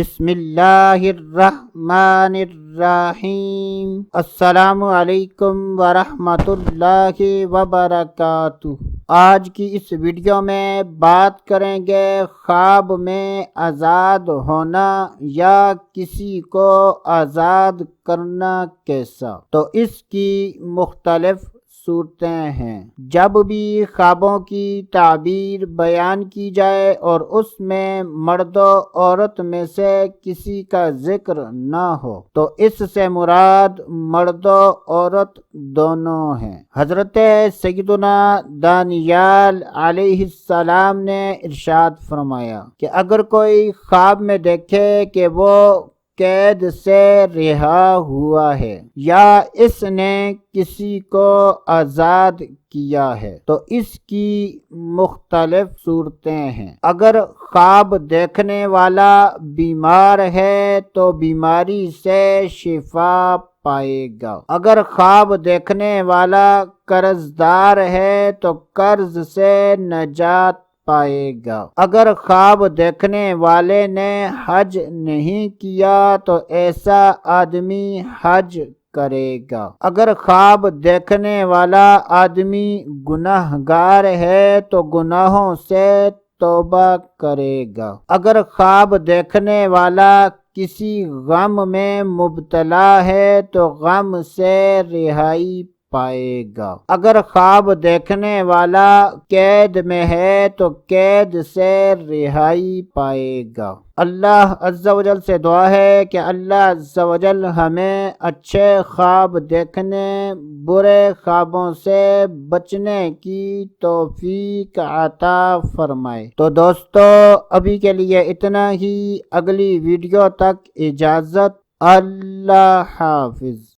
بسم اللہ الرحمن الرحیم۔ السلام علیکم ورحمۃ اللہ وبرکاتہ۔ آج کی اس ویڈیو میں بات کریں گے خواب میں آزاد ہونا یا کسی کو آزاد کرنا کیسا۔ تو اس کی مختلف صورتیں ہیں۔ جب بھی خوابوں کی تعبیر بیان کی جائے اور اس میں مرد و عورت میں سے کسی کا ذکر نہ ہو تو اس سے مراد مرد و عورت دونوں ہیں۔ حضرت سیدنا دانیال علیہ السلام نے ارشاد فرمایا کہ اگر کوئی خواب میں دیکھے کہ وہ قید سے رہا ہوا ہے یا اس نے کسی کو آزاد کیا ہے تو اس کی مختلف صورتیں ہیں۔ اگر خواب دیکھنے والا بیمار ہے تو بیماری سے شفا پائے گا۔ اگر خواب دیکھنے والا قرض دار ہے تو قرض سے نجات پائے گا۔ اگر خواب دیکھنے والے نے حج نہیں کیا تو ایسا آدمی حج کرے گا۔ اگر خواب دیکھنے والا آدمی گناہ گار ہے تو گناہوں سے توبہ کرے گا۔ اگر خواب دیکھنے والا کسی غم میں مبتلا ہے تو غم سے رہائی پائے گا۔ اگر خواب دیکھنے والا قید میں ہے تو قید سے رہائی پائے گا۔ اللہ عز و جل سے دعا ہے کہ اللہ عز و جل ہمیں اچھے خواب دیکھنے، برے خوابوں سے بچنے کی توفیق عطا فرمائے۔ تو دوستو ابھی کے لیے اتنا ہی، اگلی ویڈیو تک اجازت، اللہ حافظ۔